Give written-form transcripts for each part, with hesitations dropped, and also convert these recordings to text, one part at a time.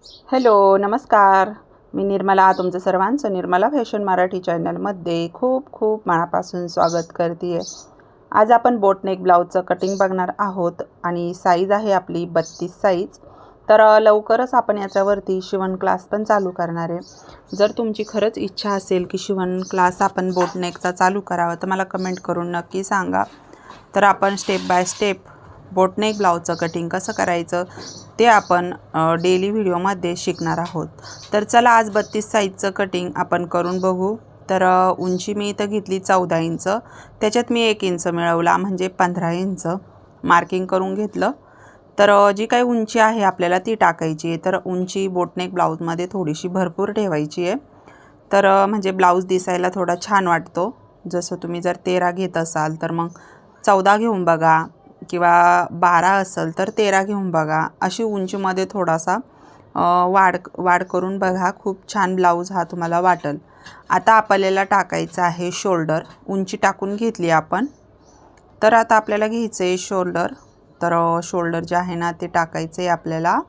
Hello, नमस्कार. मी निर्मला, तुमचं सर्वांचं निर्मला फॅशन मराठी चॅनलमध्ये खूप खूप मनापासून स्वागत करते आहे. आज आपण बोटनेक ब्लाऊजचं कटिंग बघणार आहोत आणि साईज आहे आपली 32 साईज. तर लवकरच आपण याच्यावरती शिवण क्लास पण चालू करणार आहे. जर तुमची खरंच इच्छा असेल की शिवण क्लास आपण बोटनेकचा चालू करावा तर मला कमेंट करून नक्की सांगा. तर आपण स्टेप बाय स्टेप बोटनेक ब्लाऊजचं कटिंग कसं करायचं ते आपण डेली व्हिडिओमध्ये शिकणार आहोत. तर चला आज 32 साईजचं कटिंग आपण करून बघू. तर उंची मी इथं घेतली 14 इंच, त्याच्यात मी 1 इंच मिळवला म्हणजे 15 इंच मार्किंग करून घेतलं. तर जी काही उंची आहे आपल्याला ती टाकायची आहे. तर उंची बोटनेक ब्लाऊजमध्ये थोडीशी भरपूर ठेवायची आहे. तर म्हणजे ब्लाऊज दिसायला थोडा छान वाटतो. जसं तुम्ही जर 13 घेत असाल तर मग 14 घेऊन बघा किंवा 12 असेल तर 13 घेऊन बघा. अशी उंचीमध्ये थोडासा वाढ करून बघा. खूप छान ब्लाऊज हा तुम्हाला वाटेल. आता आपल्याला टाकायचं आहे शोल्डर. उंची टाकून घेतली आपण. तर आता आपल्याला घ्यायचं आहे शोल्डर. तर शोल्डर जे आहे ना ते टाकायचं आहे आपल्याला.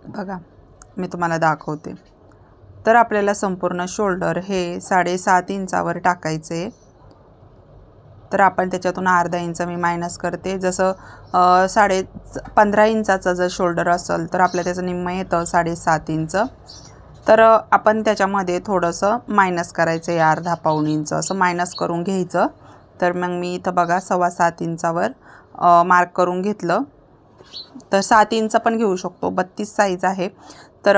बघा मी तुम्हाला दाखवते. तर आपल्याला संपूर्ण शोल्डर हे 7.5 इंचावर टाकायचं आहे. तर आपण त्याच्यातून अर्धा इंच मी मायनस करते. जसं 15 इंचाचा जर शोल्डर असेल तर आपल्या त्याचं निम्मं येतं 7.5 इंच. तर आपण त्याच्यामध्ये थोडंसं मायनस करायचं आहे, अर्धा पाऊण इंच असं मायनस करून घ्यायचं. तर मग मी इथं बघा 7.25 इंचावर मार्क करून घेतलं. तर 7 इंच पण घेऊ शकतो, 32 साईज आहे. तर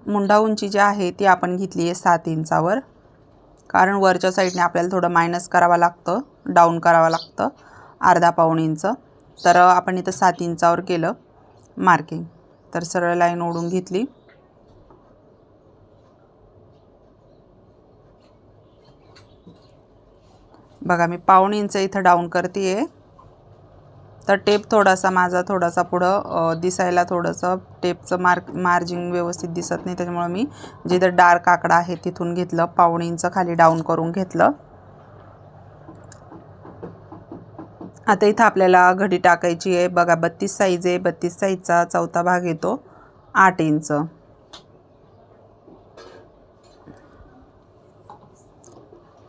मुंडा उंची जी आहे ती आपण घेतली आहे 7 इंचावर, कारण वरच्या साईडने आपल्याला थोडं मायनस करावं लागतं, डाऊन करावं लागतं अर्धा पाऊण इंच. तर आपण इथं 7 इंचावर केलं मार्किंग. तर सरळ लाईन ओढून घेतली. बघा मी पाऊण इंच इथं डाऊन करते आहे. तर टेप थोडासा माझा थोडासा पुढं दिसायला थोडंसं टेपचं मार्जिन व्यवस्थित दिसत नाही, त्याच्यामुळे मी जिथं डार्क आकडा आहे तिथून घेतलं, पाऊण इंच खाली डाऊन करून घेतलं. आता इथं आपल्याला घडी टाकायची आहे. बघा 32 साईज आहे. 32 साईजचा चौथा भाग येतो 8 इंच.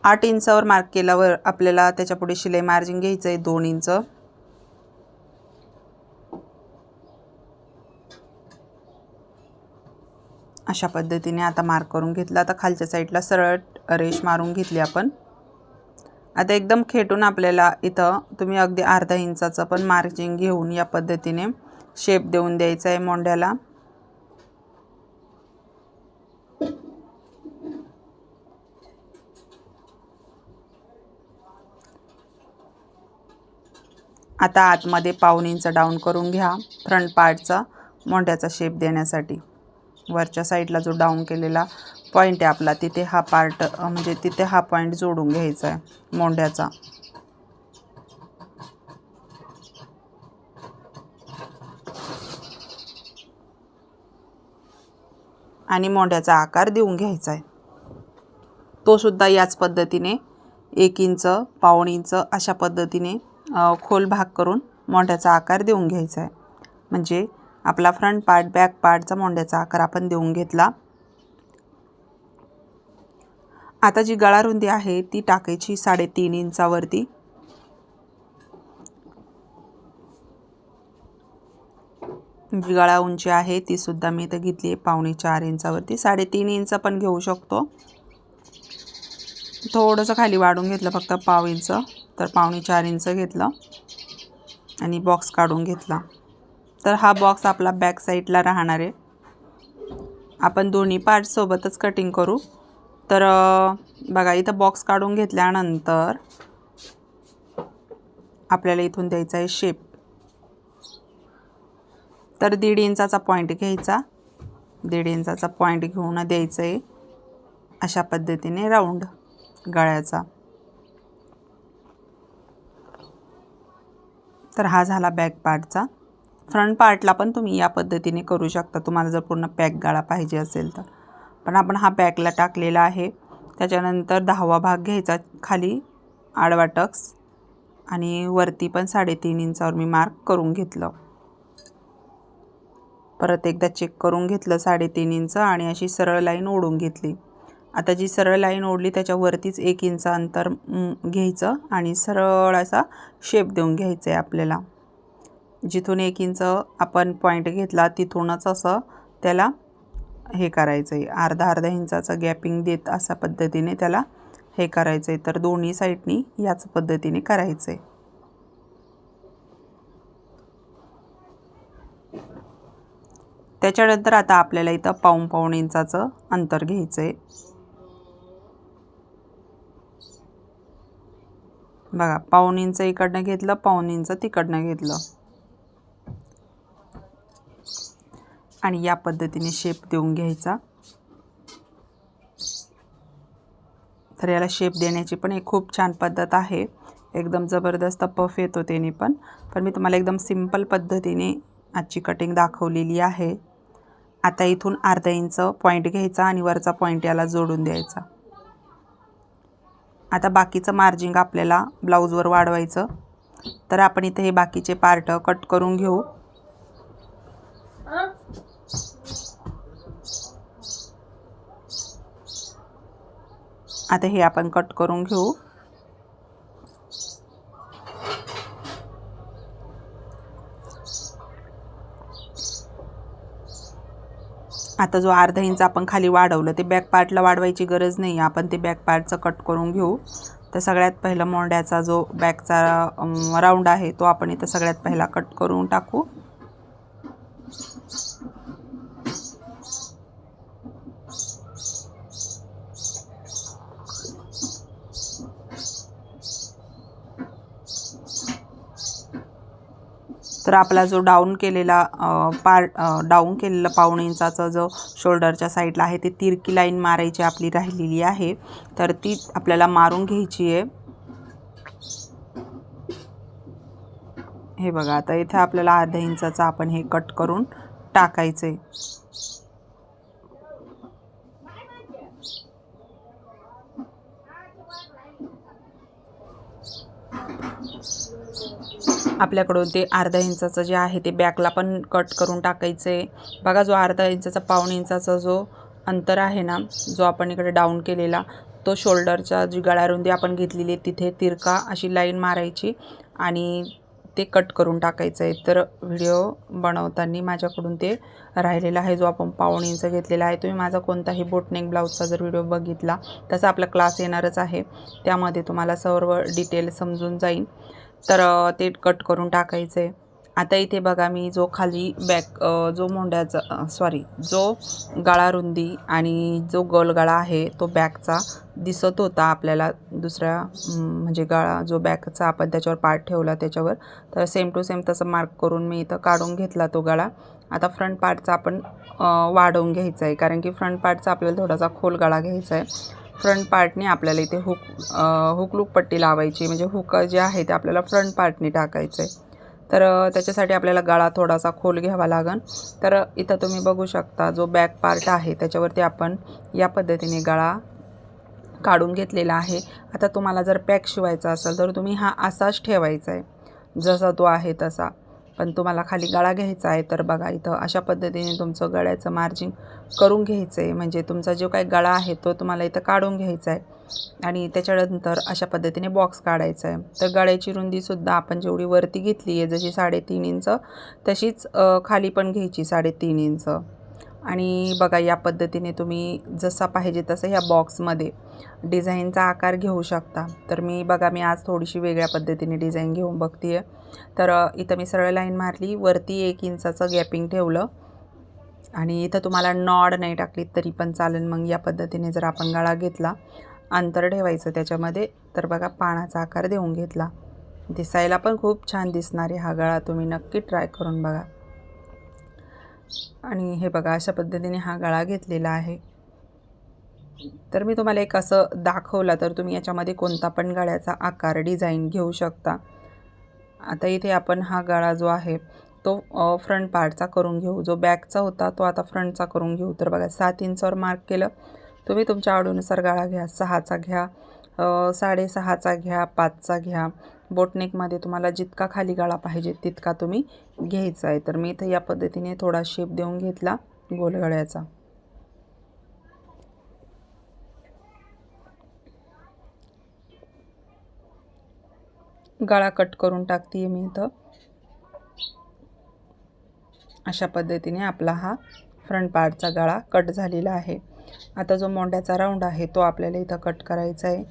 8 इंचावर मार्क केल्यावर आपल्याला त्याच्या पुढे शिलाई मार्जिन घ्यायचं आहे 2 इंच. अशा पद्धतीने आता मार्क करून घेतला. आता खालच्या साईडला सरळ रेष मारून घेतली आपण. आता एकदम खेटून आपल्याला इथं तुम्ही अगदी अर्धा इंचाचं पण मार्जिन घेऊन या पद्धतीने शेप देऊन द्यायचा आहे मोंड्याला. आता आतमध्ये पाऊण इंच डाऊन करून घ्या फ्रंट पार्टचा मोंड्याचा शेप देण्यासाठी. वरच्या साईडला जो डाऊन केलेला पॉईंट आहे आपला तिथे हा पार्ट म्हणजे तिथे हा पॉईंट जोडून घ्यायचा आहे मोंड्याचा. आणि मोंड्याचा आकार देऊन घ्यायचा आहे. तो सुद्धा याच पद्धतीने 1 इंच पाऊण इंच अशा पद्धतीने खोल भाग करून मोंड्याचा आकार देऊन घ्यायचा आहे. म्हणजे आपला फ्रंट पार्ट बॅक पार्टचा मोंड्याचा आकार आपण देऊन घेतला. आता जी गळा रुंदी आहे ती टाकायची 3.5 इंचावरती. जी गळा उंची आहे ती सुद्धा मी इथं घेतली आहे 3.25 इंचावरती. 3.5 इंच पण घेऊ शकतो. थोडंसं खाली वाढून घेतलं फक्त पाव इंच. तर 3.25 इंच घेतलं आणि बॉक्स काढून घेतला. तर हा बॉक्स आपला बॅक साईडला राहणार आहे. आपण दोन्ही पार्ट सोबतच कटिंग करू. तर बघा इथं बॉक्स काढून घेतल्यानंतर आपल्याला इथून द्यायचा आहे शेप. तर 1.5 इंचाचा पॉईंट घ्यायचा. 1.5 इंचाचा पॉईंट घेऊन द्यायचं आहे अशा पद्धतीने राऊंड गळ्याचा. तर हा झाला बॅक पार्टचा. फ्रंट पार्टला पण तुम्ही या पद्धतीने करू शकता तुम्हाला जर पूर्ण पॅक गळा पाहिजे असेल तर. पण आपण हा बॅकला टाकलेला आहे. त्याच्यानंतर 10वा भाग घ्यायचा खाली आडवा टक्स आणि वरती पण 3.5 इंचावर मी मार्क करून घेतलं. परत एकदा चेक करून घेतलं 3.5 इंच आणि अशी सरळ लाईन ओढून घेतली. आता जी सरळ लाईन ओढली त्याच्यावरतीच 1 इंच अंतर घ्यायचं आणि सरळ असा शेप देऊन घ्यायचा आहे आपल्याला. जिथून 1 इंच आपण पॉईंट घेतला तिथूनच असं त्याला हे करायचं आहे, अर्धा इंचाचा गॅपिंग देत अशा पद्धतीने त्याला हे करायचं आहे. तर दोन्ही साईडनी याच पद्धतीने करायचं आहे. त्याच्यानंतर आता आपल्याला इथं पाऊण इंचाचं अंतर घ्यायचं आहे. बघा, पाऊण इंच इकडनं घेतलं, पाऊण इंच तिकडनं घेतलं आणि या पद्धतीने शेप देऊन घ्यायचा. तर याला शेप देण्याची पण एक खूप छान पद्धत आहे. एकदम जबरदस्त पफ येतो त्याने पण मी तुम्हाला एकदम सिंपल पद्धतीने आजची कटिंग दाखवलेली आहे. आता इथून अर्धा इंच पॉईंट घ्यायचा आणि वरचा पॉईंट याला जोडून द्यायचा. आता बाकीचं मार्जिंग आपल्याला ब्लाऊजवर वाढवायचं. तर आपण इथे हे बाकीचे पार्ट कट करून घेऊ. आता हे आपण कट करून घेऊ. आता जो अर्धा इंच आपण खाली वाढवलं ते बॅक पार्टला वाढवायची गरज नाही, आपण ते बॅक पार्टचं कट करून घेऊ. तर सगळ्यात पहिला मोंड्याचा जो बॅकचा राऊंड आहे तो आपण इथं सगळ्यात पहिला कट करून टाकू. तर आपला जो डाऊन केलेला डाऊन केलेला पाऊण इंचाचा जो शोल्डरच्या साईडला आहे ते तिरकी लाईन मारायची आपली राहिलेली आहे. तर ती आपल्याला मारून घ्यायची आहे. हे बघा, आता इथे आपल्याला अर्धा इंचाचा आपण हे कट करून टाकायचं आहे. आपल्याकडून ते अर्धा इंचाचं जे आहे ते बॅकला पण कट करून टाकायचं आहे. बघा, जो अर्धा इंचाचा पाऊण इंचाचा जो अंतर आहे ना, जो आपण इकडे डाऊन केलेला, तो शोल्डरच्या जी गळारुंदी आपण घेतलेली आहे तिथे तिरका अशी लाईन मारायची आणि ते कट करून टाकायचं आहे. तर व्हिडिओ बनवताना माझ्याकडून ते राहिलेला आहे, जो आपण पाऊण इंच घेतलेला आहे. तुम्ही माझा कोणताही बोटनेक ब्लाऊजचा जर व्हिडिओ बघितला तसा आपला क्लास येणारच आहे, त्यामध्ये तुम्हाला सर्व डिटेल समजून जाईल. तर ते कट करून टाकायचं आहे. आता इथे बघा, मी जो खाली बॅक जो मोंड्याचा जो गळारुंदी आणि जो गोल गळा आहे तो बॅकचा दिसत होता आपल्याला दुसऱ्या म्हणजे गळा जो बॅकचा आपण त्याच्यावर पार्ट ठेवला त्याच्यावर, तर सेम टू सेम तसं मार्क करून मी इथं काढून घेतला तो गळा. आता फ्रंट पार्टचा आपण वाढवून घ्यायचा आहे, कारण की फ्रंट पार्टचा आपल्याला थोडासा खोल गळा घ्यायचा आहे. फ्रंट पार्टने आपल्याला इथे हुक लूक पट्टी लावायची, म्हणजे हुक जे आहे ते आपल्याला फ्रंट पार्टने टाकायचं आहे. तर त्याच्यासाठी आपल्याला गळा थोडासा खोल घ्यावा लागेल. तर इथं तुम्ही बघू शकता जो बॅक पार्ट आहे त्याच्यावरती आपण या पद्धतीने गळा काढून घेतलेला आहे. आता तुम्हाला जर पॅक शिवायचा असेल तर तुम्ही हा असाच ठेवायचा आहे जसा तो आहे तसा, पण तुम्हाला खाली गळा घ्यायचा आहे. तर बघा, इथं अशा पद्धतीने तुमचं गळ्याचं मार्जिंग करून घ्यायचं आहे, म्हणजे तुमचा जो काही गळा आहे तो तुम्हाला इथं काढून घ्यायचा आहे आणि त्याच्यानंतर अशा पद्धतीने बॉक्स काढायचा आहे. तर गळ्याची रुंदीसुद्धा आपण जेवढी वरती घेतली आहे जशी 3.5 इंच तशीच खाली पण घ्यायची 3.5 इंच. आणि बघा, या पद्धतीने तुम्ही जसा पाहिजे तसं ह्या बॉक्समध्ये डिझाईनचा आकार घेऊ शकता. तर मी आज थोडीशी वेगळ्या पद्धतीने डिझाईन घेऊन बघते आहे. तर इथं मी सरळ लाईन मारली, वरती 1 इंचाचं गॅपिंग ठेवलं आणि इथं तुम्हाला नॉड नाही टाकली तरी पण चालेल. मग या पद्धतीने जर आपण गळा घेतला, अंतर ठेवायचं त्याच्यामध्ये, तर बघा पानाचा आकार देऊन घेतला. दिसायला पण खूप छान दिसणार आहे हा गळा, तुम्ही नक्की ट्राय करून बघा. आणि हे बघा, अशा पद्धतीने हा गळा घेतलेला आहे. तर मी तुम्हाला एक असं दाखवला, तर तुम्ही याच्यामध्ये कोणता पण गळ्याचा आकार डिझाईन घेऊ शकता. आता इथे आपण हा गळा जो आहे तो फ्रंट पार्टचा करून घेऊ. जो बॅकचा होता तो आता फ्रंटचा करून घेऊ. तर बघा, 7 इंचावर मार्क केलं. तुम्ही तुमच्या आवडीनुसार गळा घ्या, 6चा घ्या, 6.5चा घ्या, 5चा घ्या, बोटनेकमध्ये तुम्हाला जितका खाली गळा पाहिजे तितका तुम्ही घ्यायचा आहे। तर मी इथं या पद्धतीने थोडा शेप देऊन घेतला गोल गळ्याचा। गळा कट करून टाकते मी इथं। अशा पद्धतीने आपला हा फ्रंट पार्टचा गळा कट झालेला आहे। आता जो मोंड्याचा राऊंड आहे तो आपल्याला इथं कट करायचा आहे।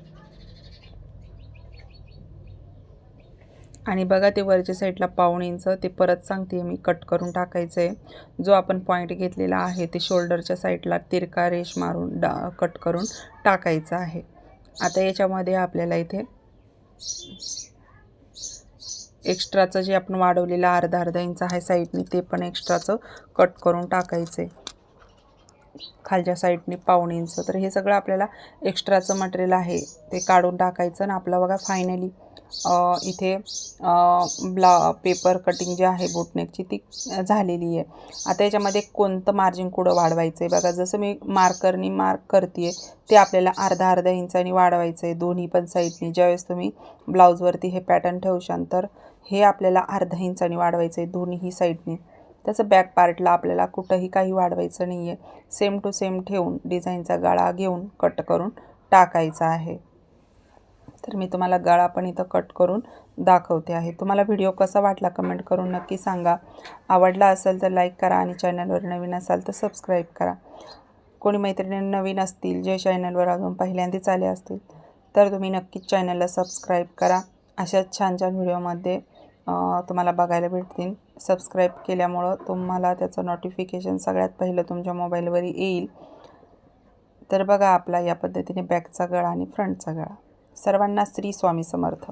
आणि बघा ते वरच्या साईडला पाऊण इंच ते परत सांगते मी कट करून टाकायचं आहे। जो आपण पॉइंट घेतलेला आहे ते शोल्डरच्या साईडला तिरका रेष मारून कट करून टाकायचं आहे। आता याच्यामध्ये आपल्याला इथे एक्स्ट्राचं जे आपण वाढवलेलं अर्धा इंच आहे साईडने ते पण एक्स्ट्राचं कट करून टाकायचं आहे। खालच्या साईडने पाऊण इंच। तर हे सगळं आपल्याला एक्स्ट्राचं मटेरियल आहे ते काढून टाकायचं आणि आपला बघा फायनली इथे पेपर कटिंग जी आहे बोटनेकची ती झालेली आहे। आता याच्यामध्ये कोणतं मार्जिन कुठं वाढवायचं आहे बघा, जसं मी मार्करनी मार्क करते ते आपल्याला अर्धा इंचानी वाढवायचं आहे दोन्ही पण साईडनी। ज्यावेळेस तुम्ही ब्लाऊजवरती हे पॅटर्न ठेवशाल तर हे आपल्याला अर्धा इंचानी वाढवायचं आहे दोन्ही साईडनी। त्याचं बॅक पार्टला आपल्याला कुठंही काही वाढवायचं नाही आहे, सेम टू सेम ठेवून डिझाईनचा गळा घेऊन कट करून टाकायचा आहे। तर मी तुम्हाला गळा पण इथं कट करून दाखवते आहे। तुम्हाला व्हिडिओ कसा वाटला कमेंट करून नक्की सांगा। आवडला असेल तर लाईक करा आणि चॅनलवर नवीन असाल तर सबस्क्राईब करा। कोणी मैत्रिणी नवीन असतील जे चॅनलवर अजून पहिल्यांदाच आले असतील तर तुम्ही नक्कीच चॅनलला सबस्क्राईब करा। अशाच छान छान व्हिडिओमध्ये तुम्हाला बघायला भेटतील। सबस्क्राईब केल्यामुळं तुम्हाला त्याचं नोटिफिकेशन सगळ्यात पहिलं तुमच्या मोबाईलवर येईल। तर बघा आपला या पद्धतीने बॅकचा गळा आणि फ्रंटचा गळा। सर्वांना श्री स्वामी समर्थ।